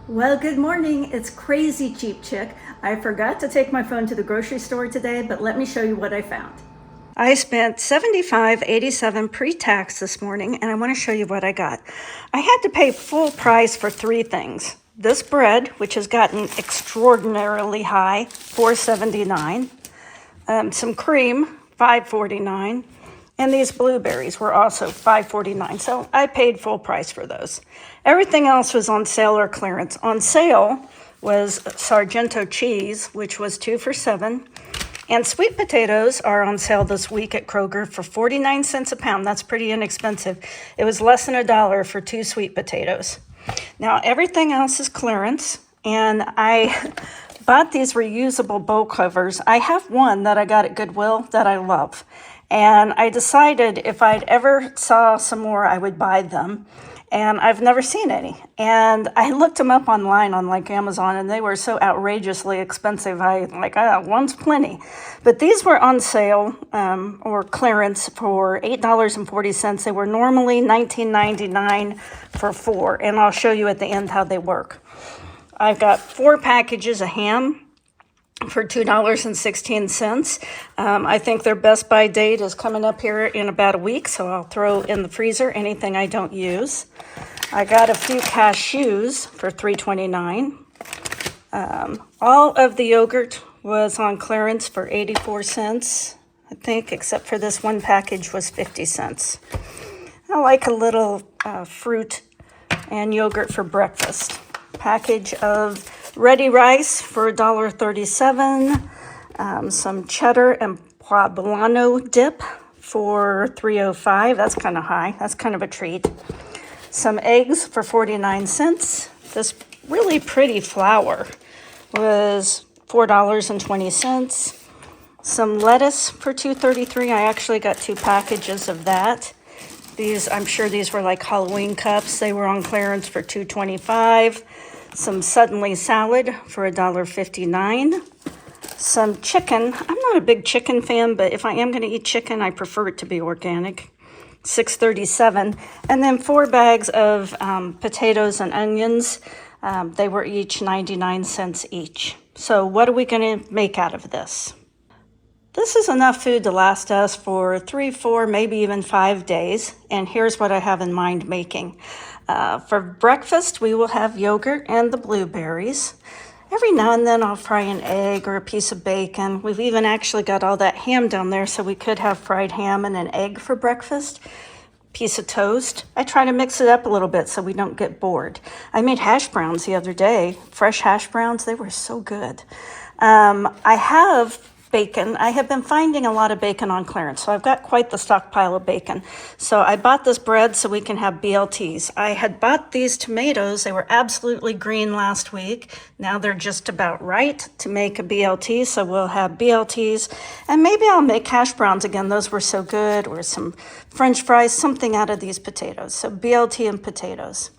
Well, good morning. It's Crazy Cheap Chick. I forgot to take my phone to the grocery store today, but let me show you what I found. I spent $75.87 pre-tax this morning, and I want to show you what I got. I had to pay full price for three things. This bread, which has gotten extraordinarily high, $4.79. Some cream, $5.49. And these blueberries were also $5.49, so I paid full price for those. Everything else was on sale or clearance. On sale was Sargento cheese, which was 2 for $7. And sweet potatoes are on sale this week at Kroger for 49 cents a pound. That's pretty inexpensive. It was less than $1 for 2 sweet potatoes. Now, everything else is clearance, and I bought these reusable bowl covers. I have one that I got at Goodwill that I love. And I decided if I'd ever saw some more, I would buy them. And I've never seen any. And I looked them up online on like Amazon, and they were so outrageously expensive. One's plenty. But these were on sale or clearance for $8.40. They were normally $19.99 for 4. And I'll show you at the end how they work. I've got 4 packages of ham for $2.16. I think their best by date is coming up here in about a week, so I'll throw in the freezer anything I don't use. I got a few cashews for $3.29. All of the yogurt was on clearance for 84 cents, I think, except for this one package was 50 cents. I like a little fruit and yogurt for breakfast. Package of ready rice for $1.37, some cheddar and poblano dip for $3.05. That's kind of high. That's kind of a treat. Some eggs for 49 cents. This really pretty flour was $4.20. Some lettuce for $2.33. I actually got 2 packages of that. I'm sure these were like Halloween cups. They were on clearance for $2.25. Some suddenly salad for $1.59. Some chicken. I'm not a big chicken fan, but if I am going to eat chicken, I prefer it to be organic. $6.37. And then 4 bags of potatoes and onions. They were each 99 cents each. So what are we going to make out of this? This is enough food to last us for 3, 4, maybe even 5 days. And here's what I have in mind making. For breakfast, we will have yogurt and the blueberries. Every now and then I'll fry an egg or a piece of bacon. We've even actually got all that ham down there, so we could have fried ham and an egg for breakfast. Piece of toast. I try to mix it up a little bit so we don't get bored. I made hash browns the other day, fresh hash browns. They were so good. I have bacon. I have been finding a lot of bacon on clearance, so I've got quite the stockpile of bacon. So I bought this bread so we can have BLTs. I had bought these tomatoes. They were absolutely green last week. Now they're just about right to make a BLT, so we'll have BLTs. And maybe I'll make hash browns again. Those were so good. Or some French fries, something out of these potatoes. So BLT and potatoes.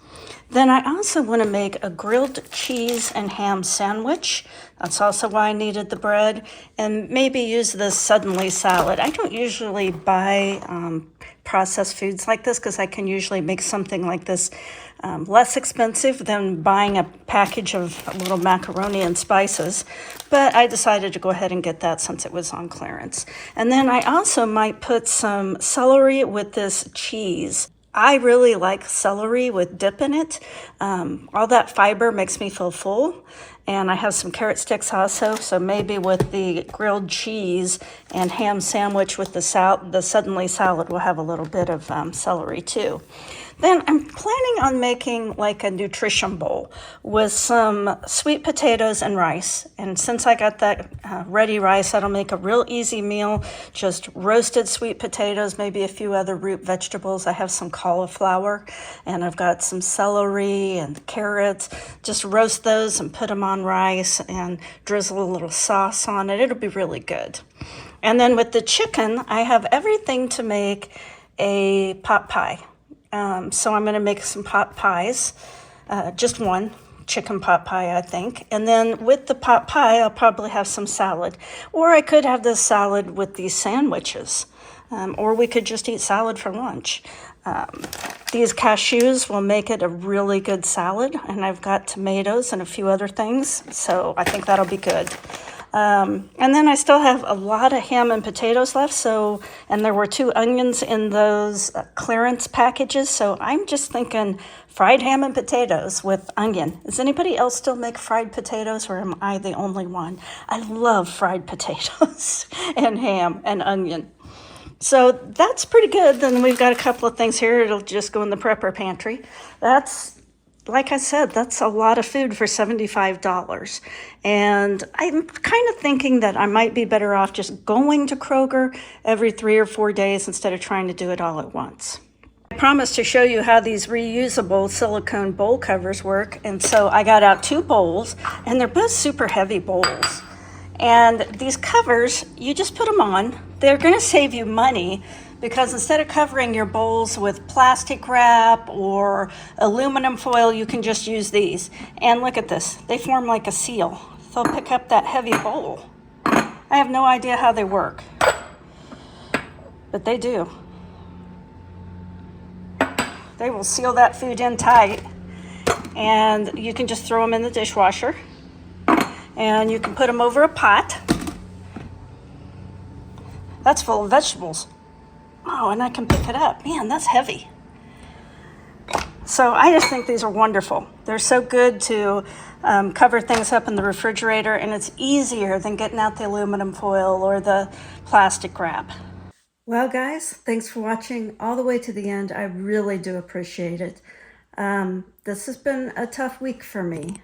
Then I also want to make a grilled cheese and ham sandwich. That's also why I needed the bread. And maybe use this suddenly salad. I don't usually buy processed foods like this because I can usually make something like this less expensive than buying a package of little macaroni and spices. But I decided to go ahead and get that since it was on clearance. And then I also might put some celery with this cheese. I really like celery with dip in it. All that fiber makes me feel full. And I have some carrot sticks also, so maybe with the grilled cheese and ham sandwich with the suddenly salad, we'll have a little bit of celery too. Then I'm planning on making like a nutrition bowl with some sweet potatoes and rice. And since I got that ready rice, that'll make a real easy meal. Just roasted sweet potatoes, maybe a few other root vegetables. I have some cauliflower and I've got some celery and carrots. Just roast those and put them on rice and drizzle a little sauce on it. It'll be really good. And then with the chicken, I have everything to make a pot pie. So I'm going to make some pot pies, just one chicken pot pie, I think. And then with the pot pie, I'll probably have some salad. Or I could have this salad with these sandwiches. Or we could just eat salad for lunch. These cashews will make it a really good salad, and I've got tomatoes and a few other things, so I think that'll be good. And then I still have a lot of ham and potatoes left, and there were 2 onions in those clearance packages, so I'm just thinking fried ham and potatoes with onion. Does anybody else still make fried potatoes, or am I the only one? I love fried potatoes and ham and onion. So that's pretty good. Then we've got a couple of things here. It'll just go in the prepper pantry. That's, like I said, that's a lot of food for $75. And I'm kind of thinking that I might be better off just going to Kroger every 3 or 4 days instead of trying to do it all at once. I promised to show you how these reusable silicone bowl covers work. And so I got out 2 bowls, and they're both super heavy bowls. And these covers, you just put them on. They're going to save you money because instead of covering your bowls with plastic wrap or aluminum foil, you can just use these. And look at this. They form like a seal. They'll pick up that heavy bowl. I have no idea how they work, but they do. They will seal that food in tight, and you can just throw them in the dishwasher. And you can put them over a pot. That's full of vegetables. Oh, and I can pick it up. Man, that's heavy. So I just think these are wonderful. They're so good to cover things up in the refrigerator, and it's easier than getting out the aluminum foil or the plastic wrap. Well, guys, thanks for watching all the way to the end. I really do appreciate it. This has been a tough week for me.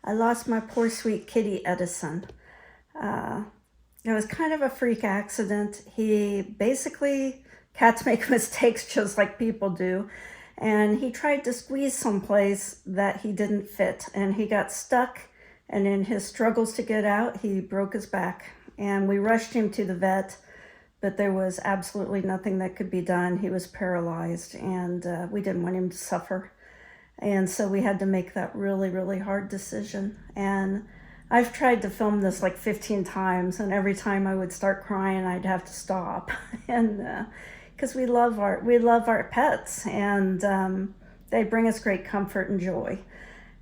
I lost my poor sweet kitty, Edison. It was kind of a freak accident. Cats make mistakes just like people do. And he tried to squeeze someplace that he didn't fit, and he got stuck. And in his struggles to get out, he broke his back. And we rushed him to the vet, but there was absolutely nothing that could be done. He was paralyzed, and we didn't want him to suffer. And so we had to make that really, really hard decision. And I've tried to film this like 15 times, and every time I would start crying, I'd have to stop. And because we love our pets, and they bring us great comfort and joy.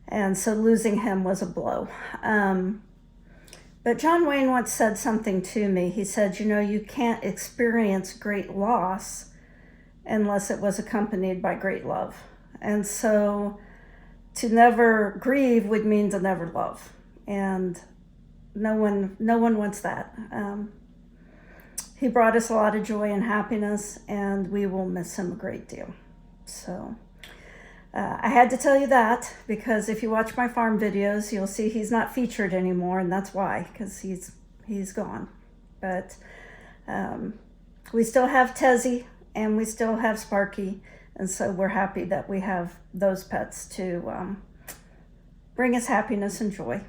And so losing him was a blow. But John Wayne once said something to me. He said, you can't experience great loss unless it was accompanied by great love. And so to never grieve would mean to never love. And no one wants that. He brought us a lot of joy and happiness, and we will miss him a great deal. So I had to tell you that, because if you watch my farm videos, you'll see he's not featured anymore, and that's why, because he's gone. But we still have Tezzy, and we still have Sparky. And so we're happy that we have those pets to bring us happiness and joy.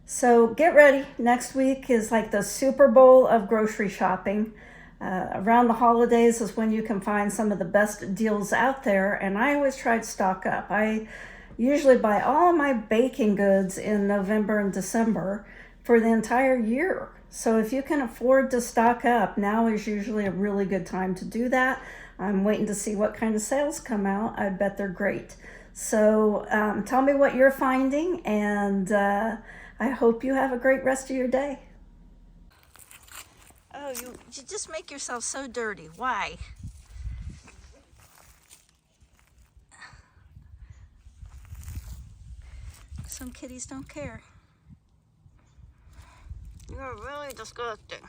So get ready. Next week is like the Super Bowl of grocery shopping. Around the holidays is when you can find some of the best deals out there. And I always try to stock up. I usually buy all my baking goods in November and December for the entire year. So if you can afford to stock up, now is usually a really good time to do that. I'm waiting to see what kind of sales come out. I bet they're great. So tell me what you're finding, and I hope you have a great rest of your day. Oh, you just make yourself so dirty. Why? Some kitties don't care. You're really disgusting.